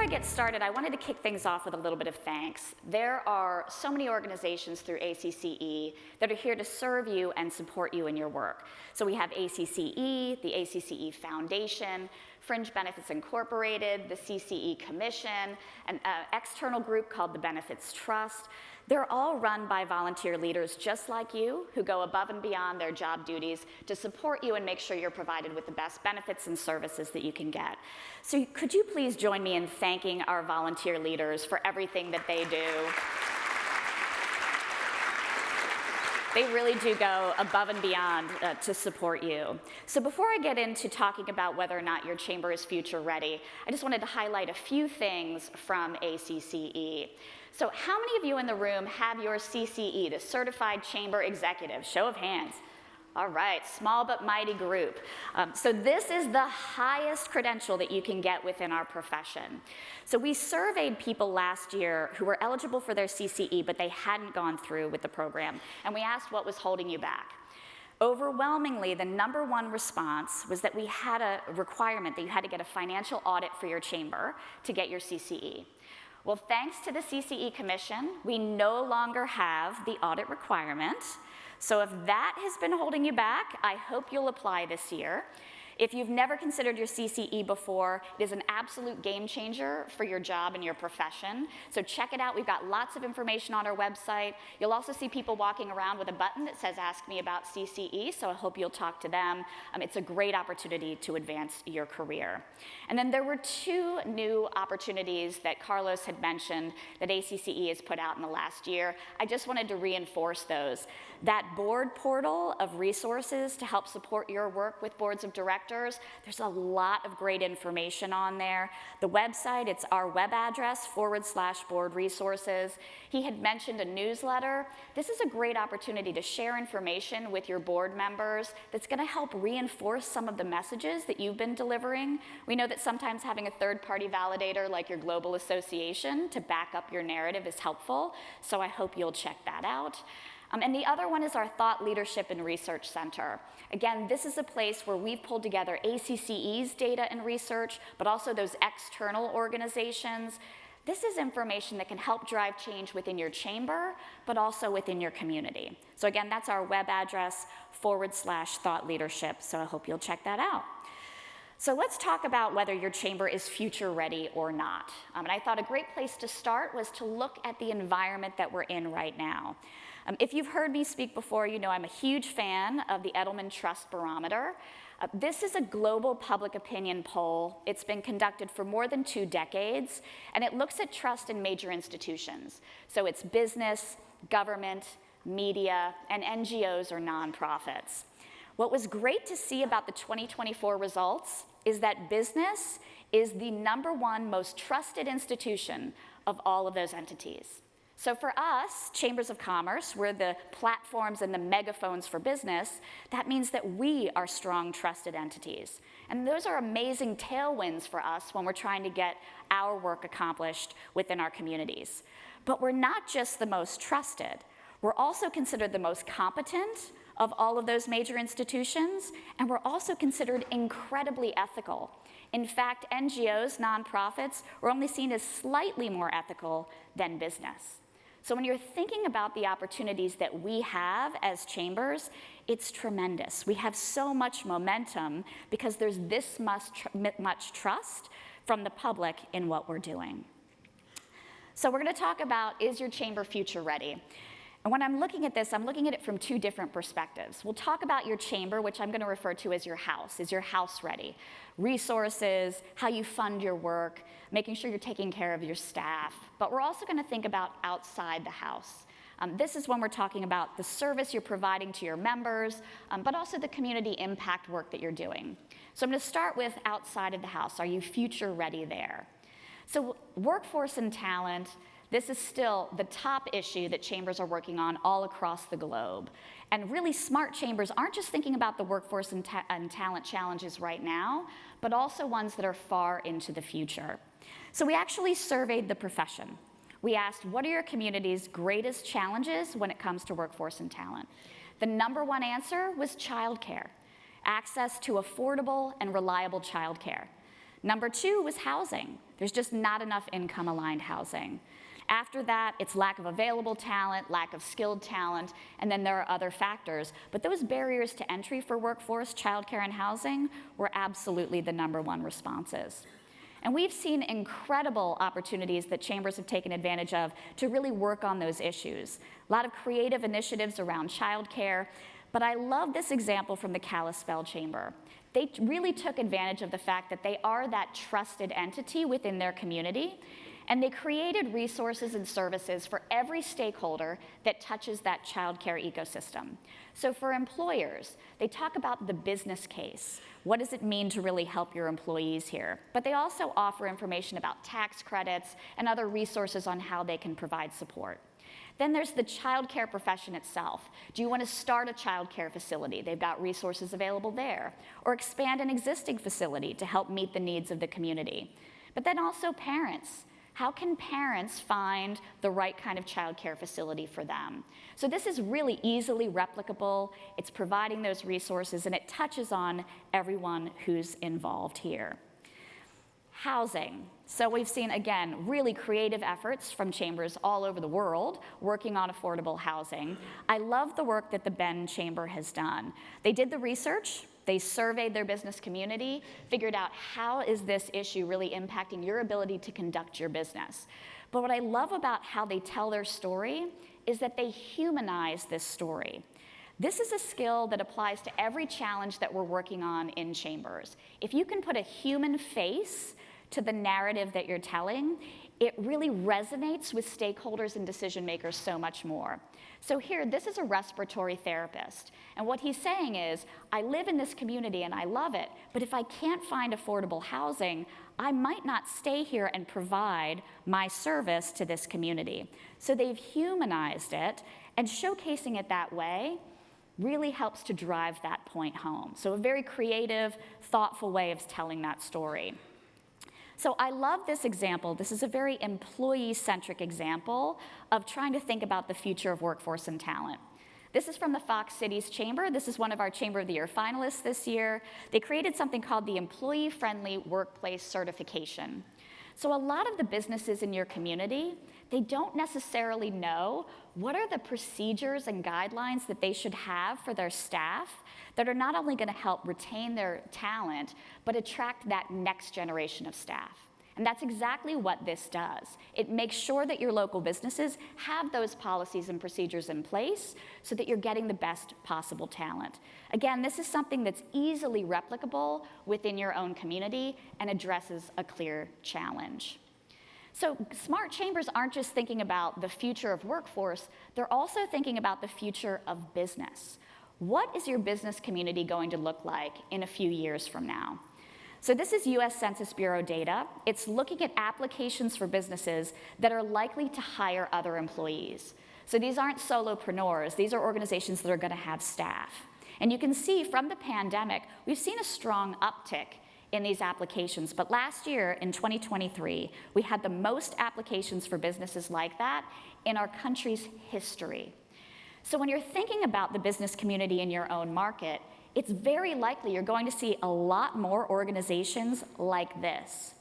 I get started, I wanted to kick things off with a little bit of thanks. There are so many organizations through ACCE that are here to serve you and support you in your work. So we have ACCE, the ACCE Foundation, Fringe Benefits Incorporated, the CCE Commission, an external group called the Benefits Trust. They're all run by volunteer leaders just like you who go above and beyond their job duties to support you and make sure you're provided with the best benefits and services that you can get. So could you please join me in thanking our volunteer leaders for everything that they do? They really do go above and beyond to support you. So before I get into talking about whether or not your chamber is future ready, I just wanted to highlight a few things from ACCE. So how many of you in the room have your CCE, the Certified Chamber Executive? Show of hands. All right, small but mighty group. So this is the highest credential that you can get within our profession. So we surveyed people last year who were eligible for their CCE, but they hadn't gone through with the program. And we asked what was holding you back. Overwhelmingly, the #1 response was that we had a requirement that you had to get a financial audit for your chamber to get your CCE. Well, thanks to the CCE Commission, we no longer have the audit requirement. So if that has been holding you back, I hope you'll apply this year. If you've never considered your CCE before, it is an absolute game changer for your job and your profession. So check it out. We've got lots of information on our website. You'll also see people walking around with a button that says Ask Me About CCE, so I hope you'll talk to them. It's a great opportunity to advance your career. And then there were 2 new opportunities that Carlos had mentioned that ACCE has put out in the last year. I just wanted to reinforce those. That board portal of resources to help support your work with boards of directors, there's a lot of great information on there. The website, it's our web address, /board resources. He had mentioned a newsletter. This is a great opportunity to share information with your board members that's gonna help reinforce some of the messages that you've been delivering. We know that sometimes having a third-party validator like your global association to back up your narrative is helpful, so I hope you'll check that out. And the other one is our Thought Leadership and Research Center. Again, this is a place where we've pulled together ACCE's data and research, but also those external organizations. This is information that can help drive change within your chamber, but also within your community. So again, that's our web address, /Thought Leadership, so I hope you'll check that out. So let's talk about whether your chamber is future ready or not. And I thought a great place to start was to look at the environment that we're in right now. If you've heard me speak before, you know I'm a huge fan of the Edelman Trust Barometer. This is a global public opinion poll. It's been conducted for more than 2 decades, and it looks at trust in major institutions. So it's business, government, media, and NGOs or nonprofits. What was great to see about the 2024 results is that business is the #1 most trusted institution of all of those entities. So for us, chambers of commerce, we're the platforms and the megaphones for business. That means that we are strong, trusted entities. And those are amazing tailwinds for us when we're trying to get our work accomplished within our communities. But we're not just the most trusted. We're also considered the most competent of all of those major institutions, and we're also considered incredibly ethical. In fact, NGOs, nonprofits, are only seen as slightly more ethical than business. So when you're thinking about the opportunities that we have as chambers, it's tremendous. We have so much momentum because there's this much trust from the public in what we're doing. So we're going to talk about, is your chamber future ready? And when I'm looking at this, I'm looking at it from 2 different perspectives. We'll talk about your chamber, which I'm going to refer to as your house. Is your house ready? Resources, how you fund your work, making sure you're taking care of your staff. But we're also going to think about outside the house. This is when we're talking about the service you're providing to your members, but also the community impact work that you're doing. So I'm going to start with outside of the house. Are you future ready there? So workforce and talent, this is still the top issue that chambers are working on all across the globe. And really smart chambers aren't just thinking about the workforce and talent challenges right now, but also ones that are far into the future. So we actually surveyed the profession. We asked, what are your community's greatest challenges when it comes to workforce and talent? The #1 answer was childcare, access to affordable and reliable childcare. Number 2 was housing. There's just not enough income-aligned housing. After that, it's lack of available talent, lack of skilled talent, and then there are other factors. But those barriers to entry for workforce, childcare, and housing were absolutely the number 1 responses. And we've seen incredible opportunities that chambers have taken advantage of to really work on those issues. A lot of creative initiatives around childcare, but I love this example from the Kalispell Chamber. They really took advantage of the fact that they are that trusted entity within their community, and they created resources and services for every stakeholder that touches that childcare ecosystem. So for employers, they talk about the business case. What does it mean to really help your employees here? But they also offer information about tax credits and other resources on how they can provide support. Then there's the childcare profession itself. Do you want to start a childcare facility? They've got resources available there. Or expand an existing facility to help meet the needs of the community. But then also parents. How can parents find the right kind of childcare facility for them? So this is really easily replicable. It's providing those resources, and it touches on everyone who's involved here. Housing. So we've seen, again, really creative efforts from chambers all over the world working on affordable housing. I love the work that the Bend Chamber has done. They did the research. They surveyed their business community, figured out how is this issue really impacting your ability to conduct your business. But what I love about how they tell their story is that they humanize this story. This is a skill that applies to every challenge that we're working on in chambers. If you can put a human face to the narrative that you're telling, it really resonates with stakeholders and decision makers so much more. So here, this is a respiratory therapist. And what he's saying is, I live in this community and I love it, but if I can't find affordable housing, I might not stay here and provide my service to this community. So they've humanized it, and showcasing it that way really helps to drive that point home. So a very creative, thoughtful way of telling that story. So I love this example. This is a very employee-centric example of trying to think about the future of workforce and talent. This is from the Fox Cities Chamber. This is one of our Chamber of the Year finalists this year. They created something called the Employee-Friendly Workplace Certification. So a lot of the businesses in your community, they don't necessarily know what are the procedures and guidelines that they should have for their staff that are not only going to help retain their talent, but attract that next generation of staff. And that's exactly what this does. It makes sure that your local businesses have those policies and procedures in place so that you're getting the best possible talent. Again, this is something that's easily replicable within your own community and addresses a clear challenge. So smart chambers aren't just thinking about the future of workforce, they're also thinking about the future of business. What is your business community going to look like in a few years from now? So this is US Census Bureau data. It's looking at applications for businesses that are likely to hire other employees. So these aren't solopreneurs, these are organizations that are going to have staff. And you can see from the pandemic, we've seen a strong uptick in these applications, but last year, in 2023, we had the most applications for businesses like that in our country's history. So when you're thinking about the business community in your own market, it's very likely you're going to see a lot more organizations like this.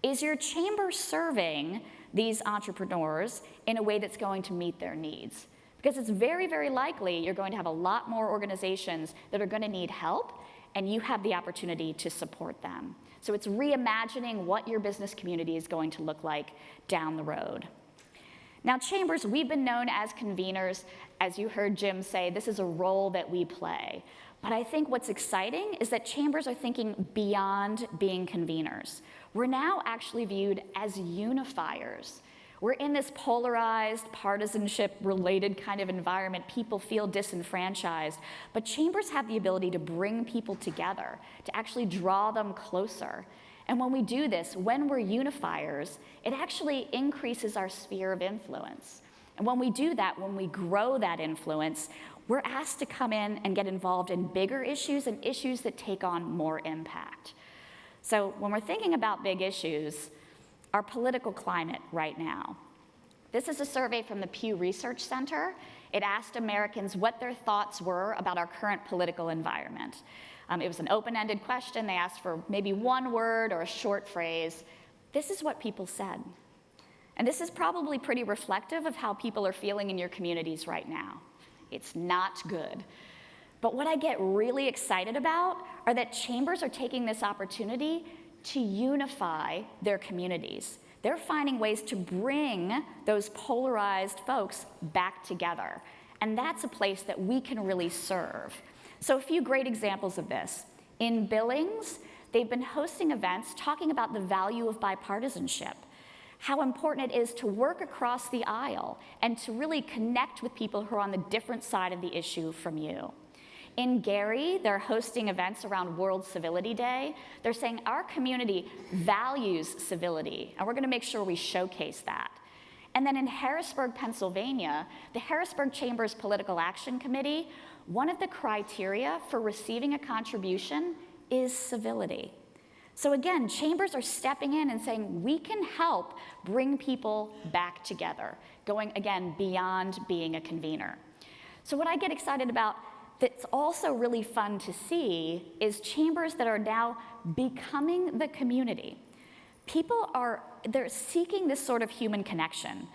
Is your chamber serving these entrepreneurs in a way that's going to meet their needs? Because it's very, very likely you're going to have a lot more organizations that are going to need help, and you have the opportunity to support them. So it's reimagining what your business community is going to look like down the road. Now, chambers, we've been known as conveners. As you heard Jim say, this is a role that we play. But I think what's exciting is that chambers are thinking beyond being conveners. We're now actually viewed as unifiers. We're in this polarized, partisanship-related kind of environment. People feel disenfranchised. But chambers have the ability to bring people together, to actually draw them closer. And when we do this, when we're unifiers, it actually increases our sphere of influence. And when we do that, when we grow that influence, we're asked to come in and get involved in bigger issues and issues that take on more impact. So when we're thinking about big issues, our political climate right now. This is a survey from the Pew Research Center. It asked Americans what their thoughts were about our current political environment. It was an open-ended question. They asked for maybe one word or a short phrase. This is what people said. And this is probably pretty reflective of how people are feeling in your communities right now. It's not good. But what I get really excited about are that chambers are taking this opportunity to unify their communities. They're finding ways to bring those polarized folks back together. And that's a place that we can really serve. So a few great examples of this. In Billings, they've been hosting events talking about the value of bipartisanship, how important it is to work across the aisle and to really connect with people who are on the different side of the issue from you. In Gary, they're hosting events around World Civility Day. They're saying our community values civility, and we're gonna make sure we showcase that. And then in Harrisburg, Pennsylvania, the Harrisburg Chamber's Political Action Committee, one of the criteria for receiving a contribution is civility. So again, chambers are stepping in and saying, we can help bring people back together, going again beyond being a convener. So what I get excited about that's also really fun to see is chambers that are now becoming the community. People they're seeking this sort of human connection.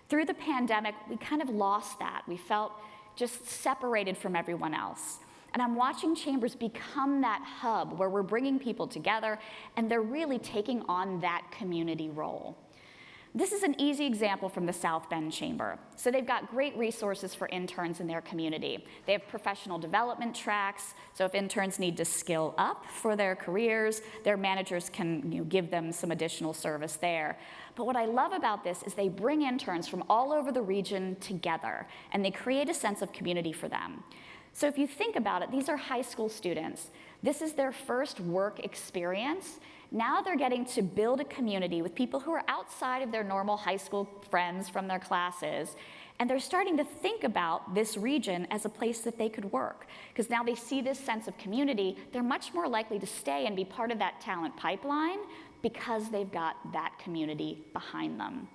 Through the pandemic, we kind of lost that. We felt just separated from everyone else. And I'm watching chambers become that hub where we're bringing people together and they're really taking on that community role. This is an easy example from the South Bend Chamber. So they've got great resources for interns in their community. They have professional development tracks, so if interns need to skill up for their careers, their managers can give them some additional service there. But what I love about this is they bring interns from all over the region together, and they create a sense of community for them. So if you think about it, these are high school students. This is their first work experience. Now they're getting to build a community with people who are outside of their normal high school friends from their classes, and they're starting to think about this region as a place that they could work. Because now they see this sense of community, they're much more likely to stay and be part of that talent pipeline because they've got that community behind them.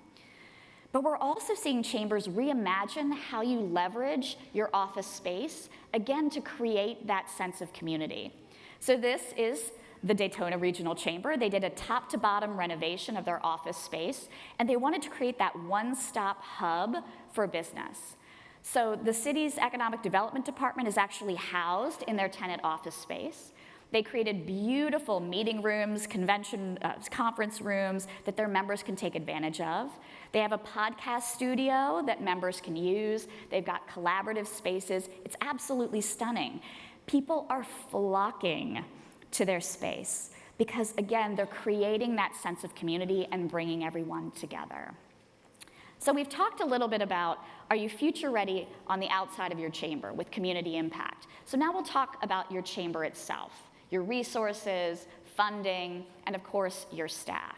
But we're also seeing chambers reimagine how you leverage your office space, again, to create that sense of community. So this is the Daytona Regional Chamber. They did a top-to-bottom renovation of their office space, and they wanted to create that one-stop hub for business. So the city's economic development department is actually housed in their tenant office space. They created beautiful meeting rooms, conference rooms that their members can take advantage of. They have a podcast studio that members can use. They've got collaborative spaces. It's absolutely stunning. People are flocking to their space because, again, they're creating that sense of community and bringing everyone together. So we've talked a little bit about, are you future ready on the outside of your chamber with community impact? So now we'll talk about your chamber itself, your resources, funding, and of course, your staff.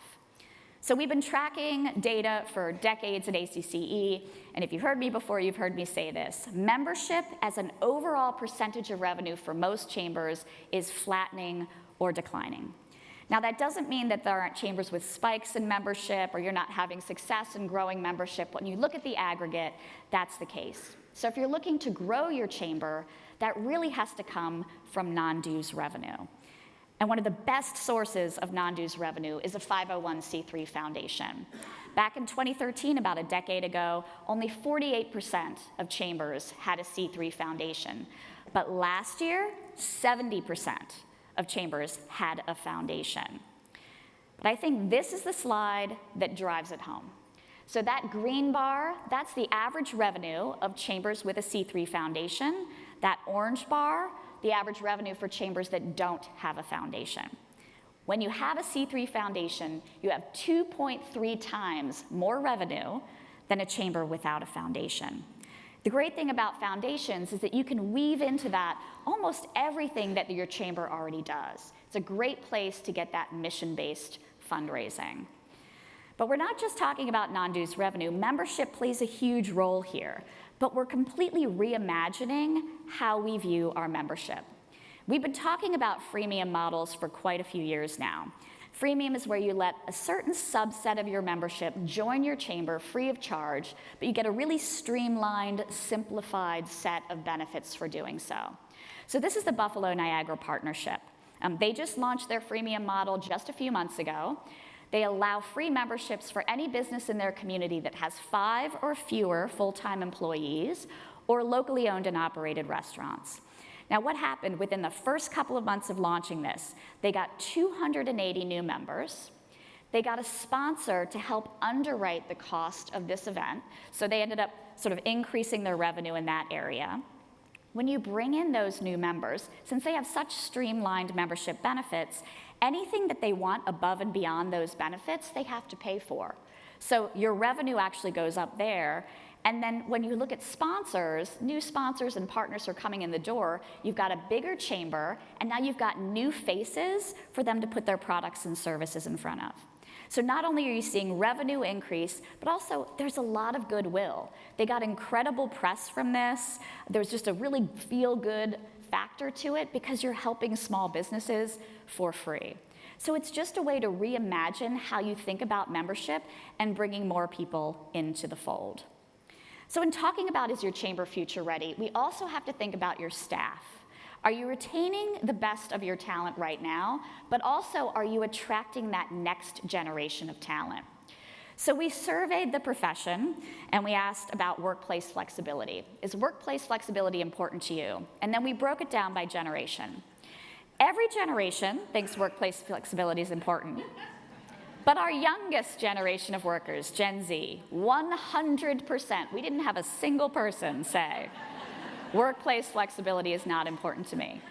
So we've been tracking data for decades at ACCE, and if you've heard me before, you've heard me say this. Membership as an overall percentage of revenue for most chambers is flattening or declining. Now that doesn't mean that there aren't chambers with spikes in membership or you're not having success in growing membership. When you look at the aggregate, that's the case. So if you're looking to grow your chamber, that really has to come from non-dues revenue. And one of the best sources of non-dues revenue is a 501c3 foundation. Back in 2013, about a decade ago, only 48% of chambers had a C3 foundation. But last year, 70% of chambers had a foundation. But I think this is the slide that drives it home. So that green bar, that's the average revenue of chambers with a C3 foundation. That orange bar, the average revenue for chambers that don't have a foundation. When you have a C3 foundation, you have 2.3 times more revenue than a chamber without a foundation. The great thing about foundations is that you can weave into that almost everything that your chamber already does. It's a great place to get that mission-based fundraising. But we're not just talking about non-dues revenue. Membership plays a huge role here. But we're completely reimagining how we view our membership. We've been talking about freemium models for quite a few years now. Freemium is where you let a certain subset of your membership join your chamber free of charge, but you get a really streamlined, simplified set of benefits for doing so. So this is the Buffalo-Niagara partnership. They just launched their freemium model just a few months ago. They allow free memberships for any business in their community that has 5 or fewer full-time employees or locally owned and operated restaurants. Now, what happened within the first couple of months of launching this? They got 280 new members. They got a sponsor to help underwrite the cost of this event, so they ended up sort of increasing their revenue in that area. When you bring in those new members, since they have such streamlined membership benefits, anything that they want above and beyond those benefits, they have to pay for. So your revenue actually goes up there. And then when you look at sponsors, new sponsors and partners are coming in the door, you've got a bigger chamber, and now you've got new faces for them to put their products and services in front of. So not only are you seeing revenue increase, but also there's a lot of goodwill. They got incredible press from this. There's just a really feel-good factor to it because you're helping small businesses for free. So it's just a way to reimagine how you think about membership and bringing more people into the fold. So in talking about is your chamber future ready, we also have to think about your staff. Are you retaining the best of your talent right now, but also are you attracting that next generation of talent? So we surveyed the profession and we asked about workplace flexibility. Is workplace flexibility important to you? And then we broke it down by generation. Every generation thinks workplace flexibility is important. But our youngest generation of workers, Gen Z, 100%, we didn't have a single person say, workplace flexibility is not important to me.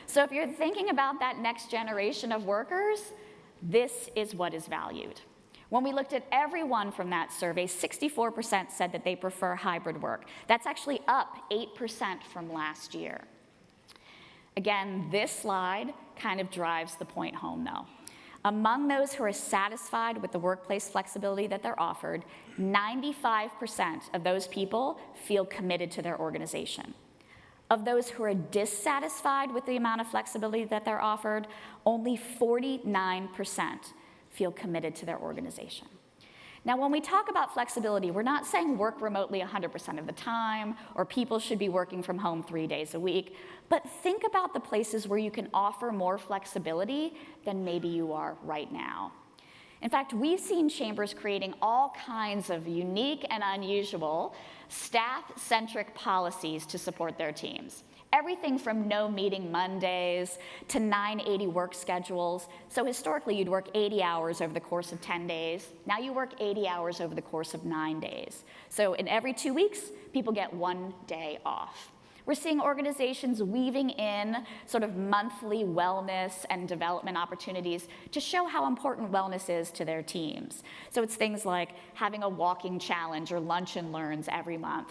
So if you're thinking about that next generation of workers, this is what is valued. When we looked at everyone from that survey, 64% said that they prefer hybrid work. That's actually up 8% from last year. Again, this slide kind of drives the point home, though. Among those who are satisfied with the workplace flexibility that they're offered, 95% of those people feel committed to their organization. Of those who are dissatisfied with the amount of flexibility that they're offered, only 49% feel committed to their organization. Now, when we talk about flexibility, we're not saying work remotely 100% of the time, or people should be working from home 3 days a week, but think about the places where you can offer more flexibility than maybe you are right now. In fact, we've seen chambers creating all kinds of unique and unusual staff-centric policies to support their teams. Everything from no meeting Mondays to 980 work schedules. So historically, you'd work 80 hours over the course of 10 days. Now you work 80 hours over the course of 9 days. So in every 2 weeks, people get 1 day off. We're seeing organizations weaving in sort of monthly wellness and development opportunities to show how important wellness is to their teams. So it's things like having a walking challenge or lunch and learns every month.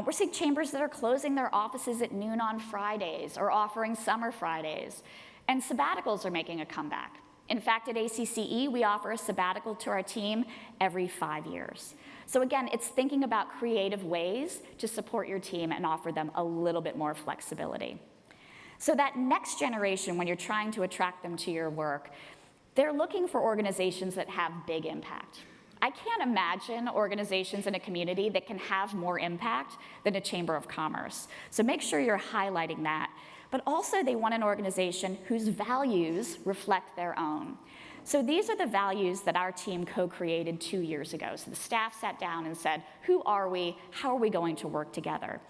We're seeing chambers that are closing their offices at noon on Fridays or offering summer Fridays. And sabbaticals are making a comeback. In fact, at ACCE, we offer a sabbatical to our team every 5 years. So again, it's thinking about creative ways to support your team and offer them a little bit more flexibility. So that next generation, when you're trying to attract them to your work, they're looking for organizations that have big impact. I can't imagine organizations in a community that can have more impact than a chamber of commerce. So make sure you're highlighting that. But also they want an organization whose values reflect their own. So these are the values that our team co-created 2 years ago. So the staff sat down and said, who are we? How are we going to work together?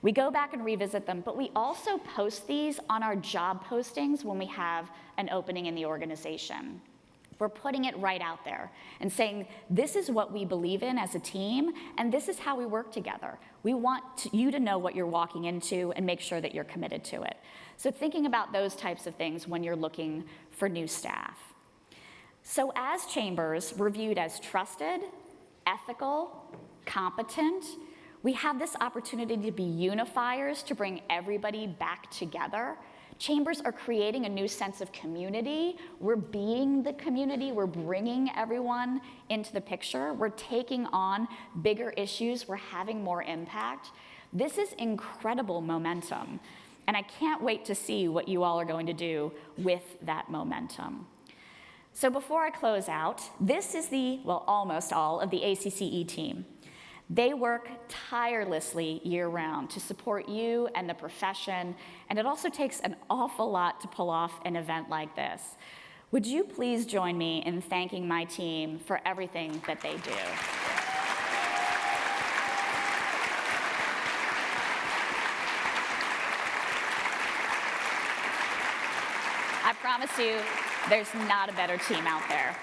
We go back and revisit them, but we also post these on our job postings when we have an opening in the organization. We're putting it right out there and saying, this is what we believe in as a team, and this is how we work together. We want you to know what you're walking into and make sure that you're committed to it. So thinking about those types of things when you're looking for new staff. So as chambers, we're viewed as trusted, ethical, competent. We have this opportunity to be unifiers to bring everybody back together. Chambers are creating a new sense of community. We're being the community. We're bringing everyone into the picture. We're taking on bigger issues. We're having more impact. This is incredible momentum. And I can't wait to see what you all are going to do with that momentum. So before I close out, this is almost all of the ACCE team. They work tirelessly year-round to support you and the profession, and it also takes an awful lot to pull off an event like this. Would you please join me in thanking my team for everything that they do? I promise you, there's not a better team out there.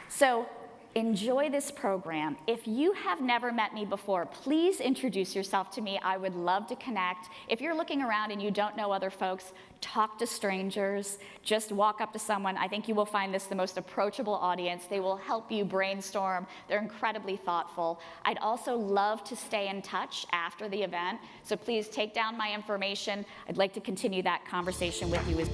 So enjoy this program. If you have never met me before, please introduce yourself to me. I would love to connect. If you're looking around and you don't know other folks, talk to strangers. Just walk up to someone. I think you will find this the most approachable audience. They will help you brainstorm. They're incredibly thoughtful. I'd also love to stay in touch after the event, so please take down my information. I'd like to continue that conversation with you as